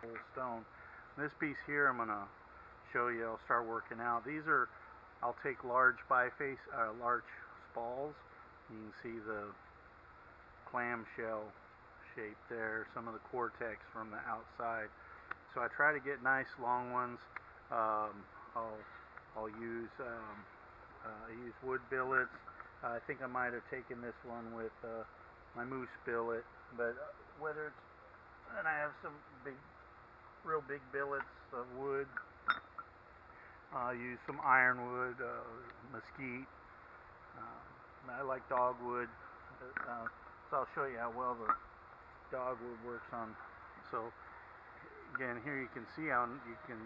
whole stone. This piece here I'm going to show you. I'll start working out. These are, I'll take large large spalls. You can see the clamshell shape there, some of the cortex from the outside. So I try to get nice long ones. I'll use wood billets. I think I might have taken this one with my moose billet, but whether it's, and I have some real big billets of wood. I'll use some ironwood, mesquite. I like dogwood, so I'll show you how well the dogwood works on. So again, here you can see how you can,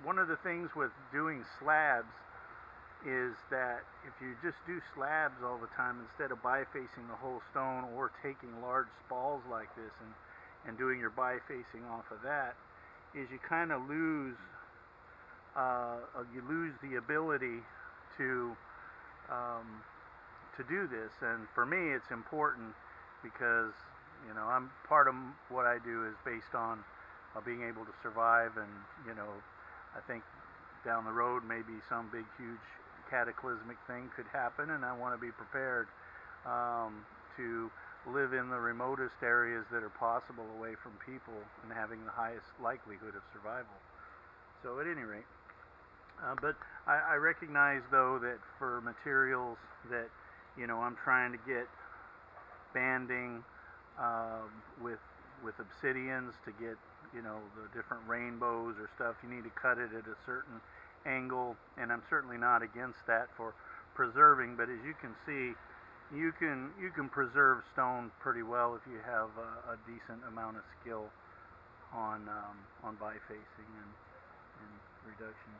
one of the things with doing slabs is that if you just do slabs all the time instead of bifacing the whole stone, or taking large spalls like this and doing your bifacing off of that, is you kind of lose the ability to do this. And for me, it's important because, you know, I'm part of what I do is based on being able to survive, and, you know, I think down the road maybe some big huge cataclysmic thing could happen, and I want to be prepared to live in the remotest areas that are possible away from people and having the highest likelihood of survival. So at any rate, but I recognize though that for materials that, you know, I'm trying to get banding with obsidians to get, you know, the different rainbows or stuff, you need to cut it at a certain angle, and I'm certainly not against that for preserving. But as you can see, you can preserve stone pretty well if you have a decent amount of skill on bifacing and reduction.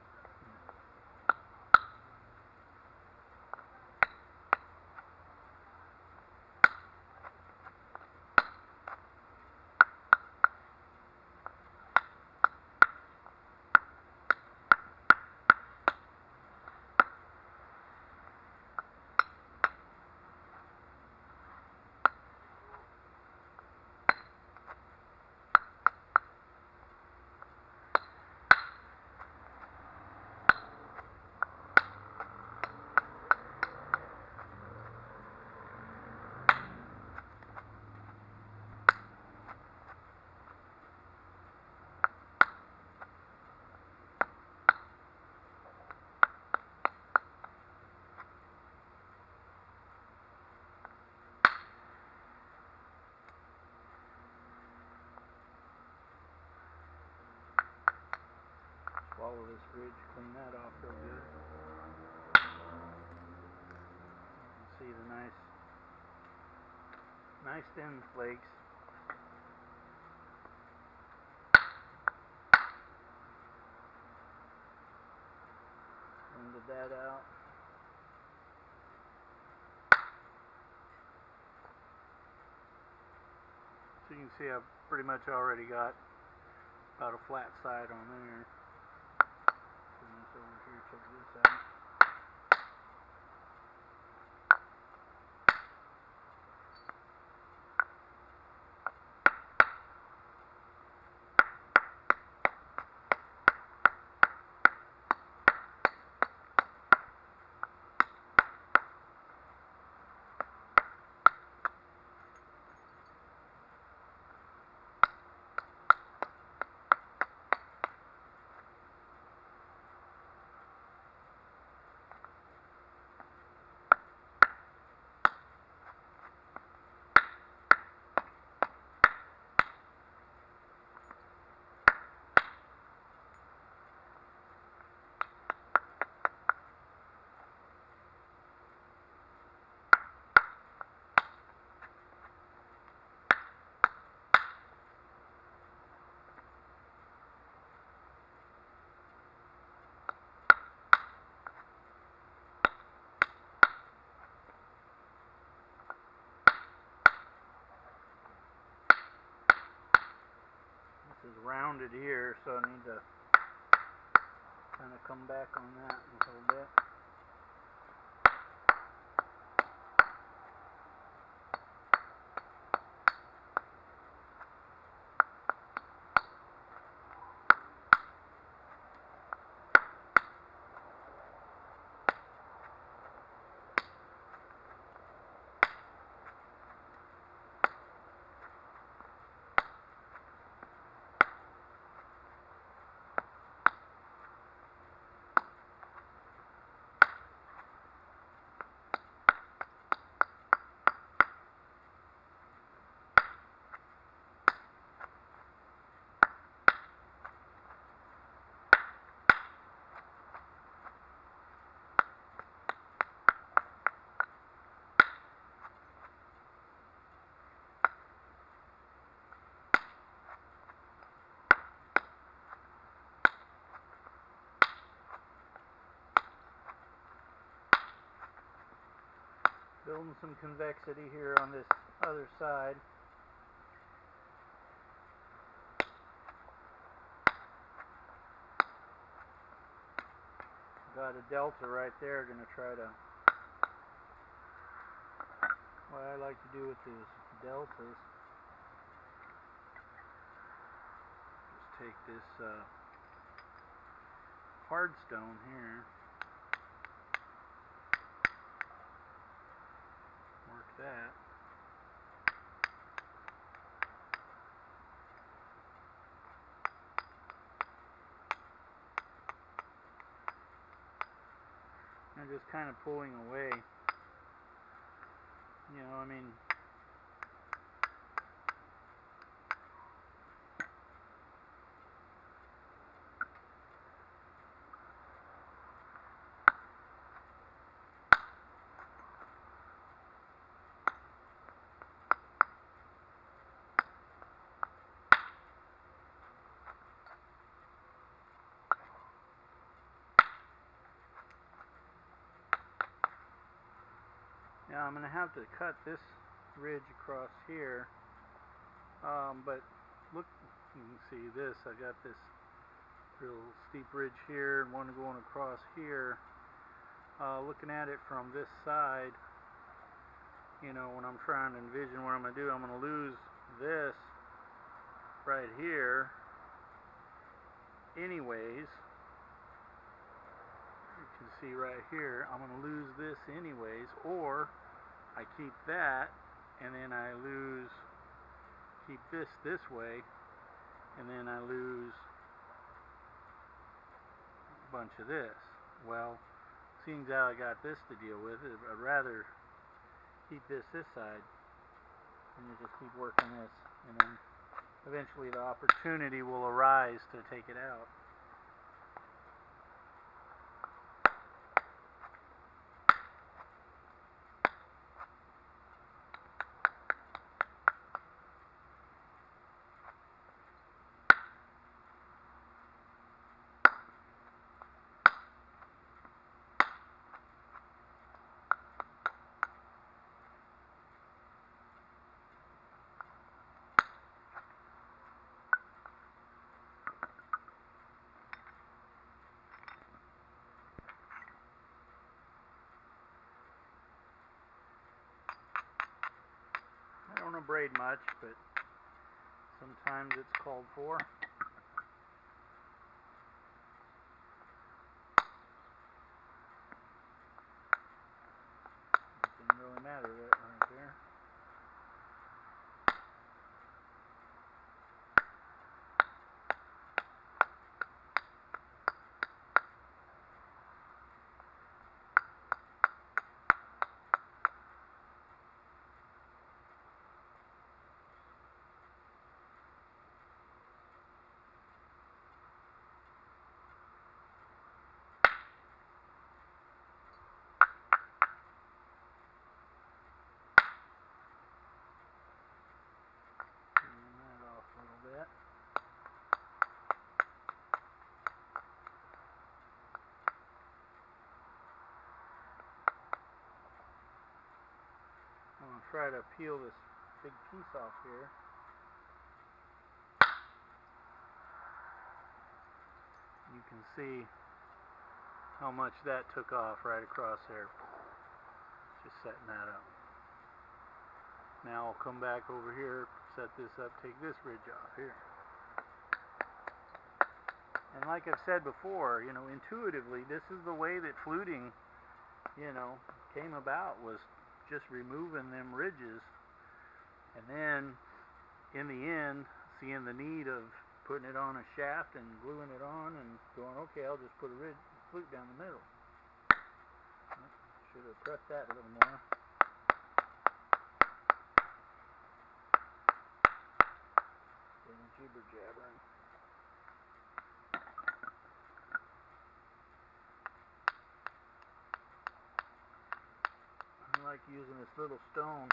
Follow this ridge, clean that off real good. You can see the nice thin flakes. Blended that out. So you can see I've pretty much already got about a flat side on there. Over here, check this out. Is rounded here, so I need to kind of come back on that a little bit. Building some convexity here on this other side. Got a delta right there. Gonna try to. What I like to do with these deltas, just take this hard stone here, work that. I'm just kind of pulling away. You know, I mean, now I'm going to have to cut this ridge across here, but look, you can see this, I got this real steep ridge here and one going across here. Looking at it from this side, you know, when I'm trying to envision what I'm going to do, I'm going to lose this right here anyways. You can see right here, I'm going to lose this anyways, or I keep that and then I keep this way, and then I lose a bunch of this. Well, seeing how I got this to deal with, I'd rather keep this side, and you just keep working this, and then eventually the opportunity will arise to take it out. I don't braid much, but sometimes it's called for. It didn't really matter that right there. I'm going to try to peel this big piece off here. You can see how much that took off right across there. Just setting that up. Now I'll come back over here, set this up, take this ridge off here. And like I've said before, you know, intuitively, this is the way that fluting, you know, came about, was just removing them ridges, and then in the end seeing the need of putting it on a shaft and gluing it on and going, okay, I'll just put a flute down the middle. Should have pressed that a little more. Jibber jabbering. I like using this little stone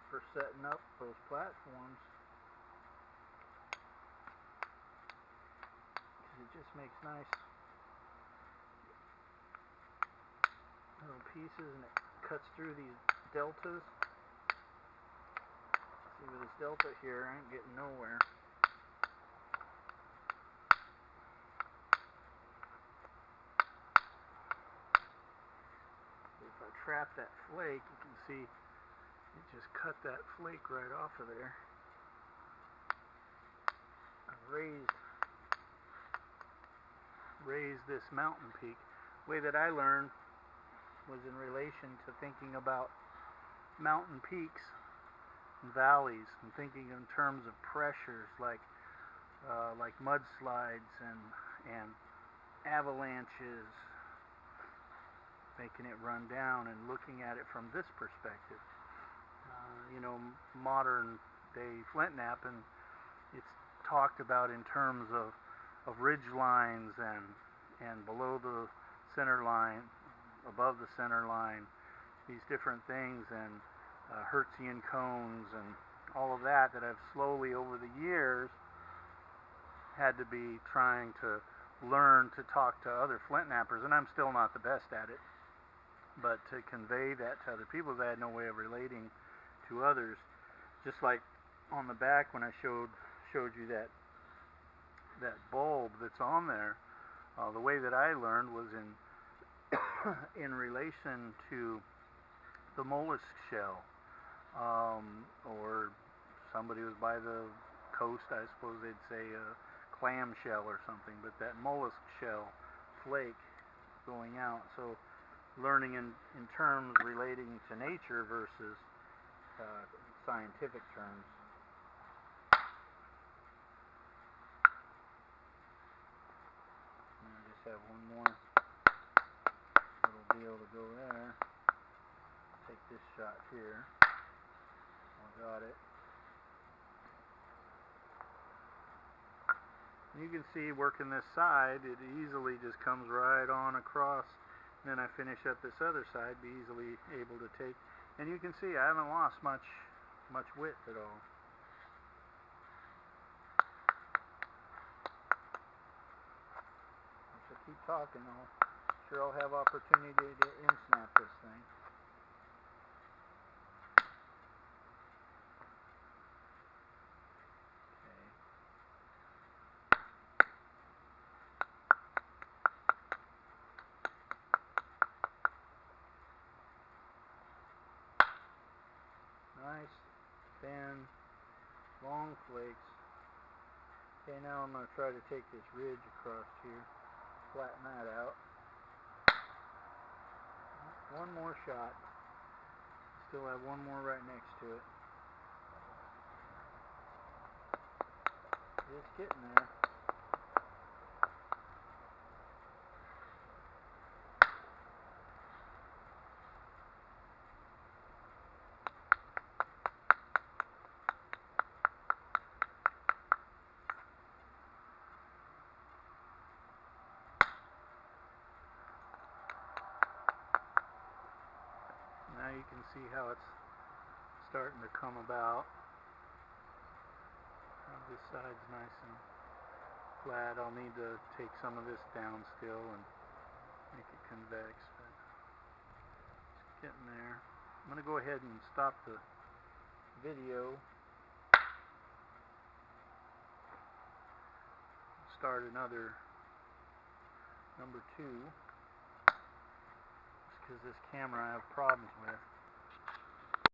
for setting up those platforms, because it just makes nice little pieces, and it cuts through these deltas. See, with this delta here, I ain't getting nowhere. If I trap that flake, you can see it just cut that flake right off of there. I've raised this mountain peak. The way that I learned was in relation to thinking about mountain peaks and valleys, and thinking in terms of pressures like mudslides and avalanches, making it run down, and looking at it from this perspective. You know, modern day flint knapping, it's talked about in terms of ridge lines and below the center line, above the center line, these different things, and Hertzian cones and all of that I've slowly over the years had to be trying to learn to talk to other flint knappers, and I'm still not the best at it, but to convey that to other people, I had no way of relating to others. Just like on the back when I showed you that bulb that's on there, the way that I learned was in relation to the mollusk shell, or somebody was by the coast, I suppose they'd say a clam shell or something, but that mollusk shell flake going out. So learning in terms relating to nature versus scientific terms. And I just have one more little deal to go there. Take this shot here. I got it. You can see working this side, it easily just comes right on across. And then I finish up this other side, be easily able to take. And you can see I haven't lost much width at all. So keep talking. I'll have opportunity to in-snap this thing. Nice, thin, long flakes. Okay, now I'm going to try to take this ridge across here, flatten that out. One more shot. Still have one more right next to it. Just getting there. Now you can see how it's starting to come about. This side's nice and flat. I'll need to take some of this down still and make it convex, but it's getting there. I'm going to go ahead and stop the video. Start another number 2. Just because this camera I have problems with.